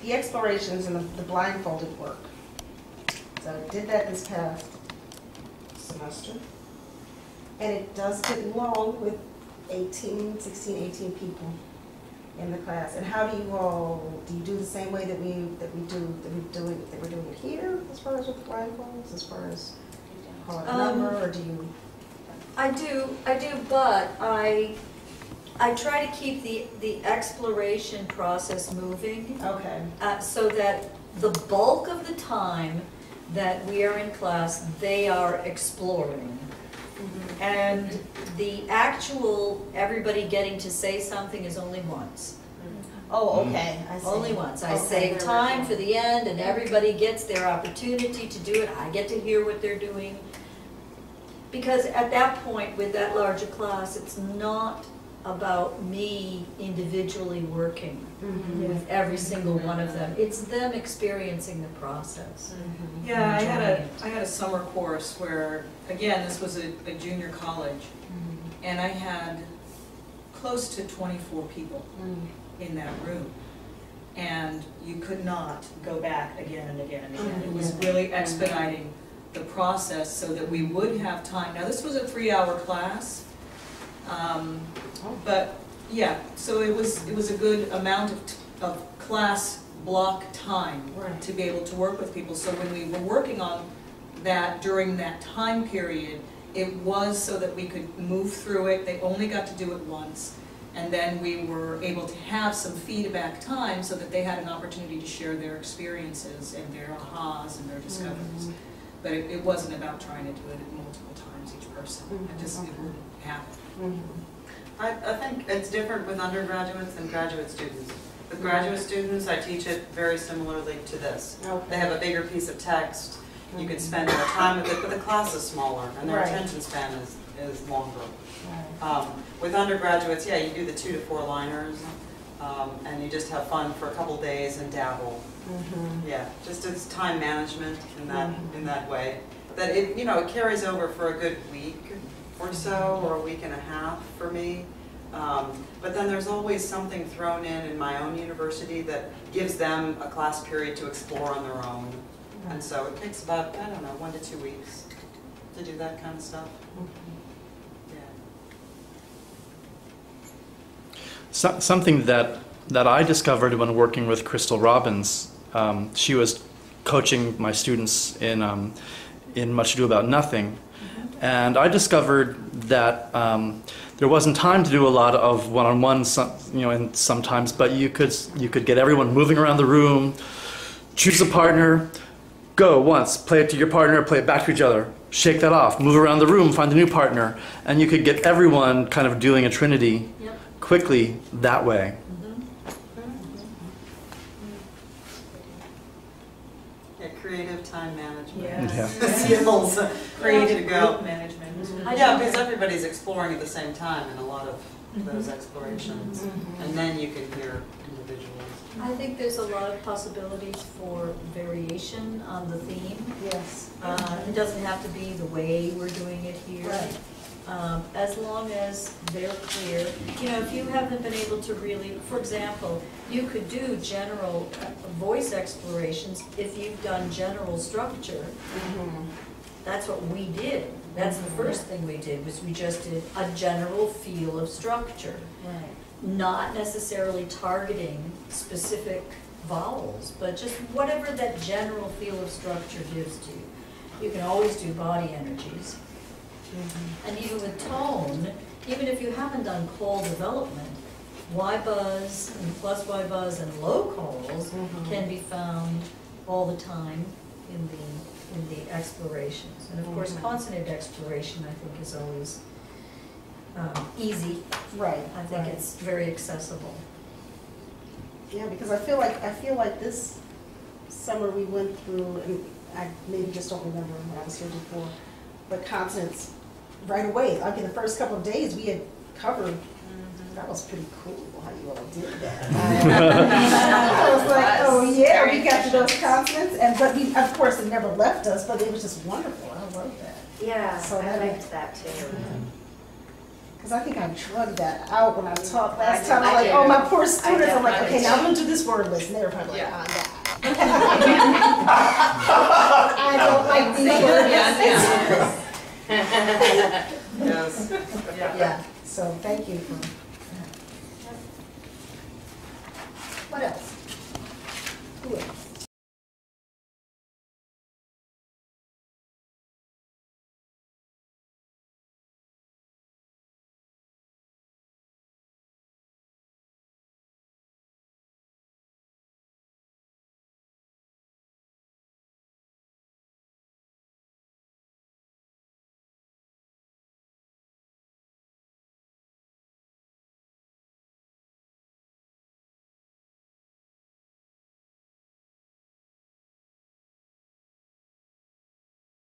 the explorations and the blindfolded work. So I did that this past semester. And it does get long with 16, 18 people in the class. And how do you do the same way that we're doing it here as far as with blindfolds, as far as call it a number, or do you? I do, but I try to keep the exploration process moving. Okay. So that the bulk of the time that we are in class, they are exploring. Mm-hmm. And the actual everybody getting to say something is only once. Oh, okay. I see. Only once. I save time for the end, and everybody gets their opportunity to do it. I get to hear what they're doing. Because at that point, with that larger class, it's not about me individually working with every single one of them. It's them experiencing the process. Yeah, I had a summer course where, again, this was a junior college, and I had close to 24 people in that room. And you could not go back again and again and again. It was really expediting the process so that we would have time. Now, this was a 3-hour class, but yeah, so it was a good amount of class block time to be able to work with people. So when we were working on that during that time period, it was so that we could move through it. They only got to do it once, and then we were able to have some feedback time so that they had an opportunity to share their experiences and their ahas and their discoveries. But it wasn't about trying to do it multiple times each person. It just it wouldn't happen. I think it's different with undergraduates and graduate students. With graduate students, I teach it very similarly to this. They have a bigger piece of text. You can spend more time with it, but the class is smaller and their attention span is longer. With undergraduates, yeah, you do the 2 to 4 liners, and you just have fun for a couple days and dabble. Yeah, just it's time management in that way. That it it carries over for a good week or so, or a week and a half for me. But then there's always something thrown in my own university that gives them a class period to explore on their own. And so it takes about, I don't know, 1 to 2 weeks to do that kind of stuff. So, something that I discovered when working with Crystal Robbins, she was coaching my students in Much Ado About Nothing, and I discovered that there wasn't time to do a lot of one-on-one, and sometimes, but you could get everyone moving around the room, choose a partner, go once, play it to your partner, play it back to each other, shake that off, move around the room, find a new partner, and you could get everyone kind of doing a trinity quickly that way. Yeah, creative time management. Yes. Skills. Creative group management. Yeah, because everybody's exploring at the same time in a lot of those explorations. And then you can hear individuals. I think there's a lot of possibilities for variation on the theme. Yes. It doesn't have to be the way we're doing it here. Right. As long as they're clear. If you haven't been able to really, for example, you could do general voice explorations if you've done general structure. That's what we did. That's the first thing we did, was we just did a general feel of structure. Not necessarily targeting specific vowels, but just whatever that general feel of structure gives to you. You can always do body energies. And even with tone, even if you haven't done call development, Y buzz and plus Y buzz and low calls can be found all the time in the explorations. And of course, consonant exploration, I think, is always easy. Right. I think it's very accessible. Yeah, because I feel like this summer we went through, and I maybe just don't remember when I was here before, but consonants right away. I mean, the first couple of days we had covered. That was pretty cool how you all did that. I was like, oh yeah, we got to those consonants, but we, of course, it never left us. But it was just wonderful. I love that. Yeah, so I liked that too. Because I think I drugged that out when I taught last time. I I'm like, did. oh, my poor students. I'm like, definitely okay, now I'm gonna do this word list. And they were probably like, Yeah. oh, yeah. I don't like these word lists. Yes. Yeah, so thank you for. What else? Who else?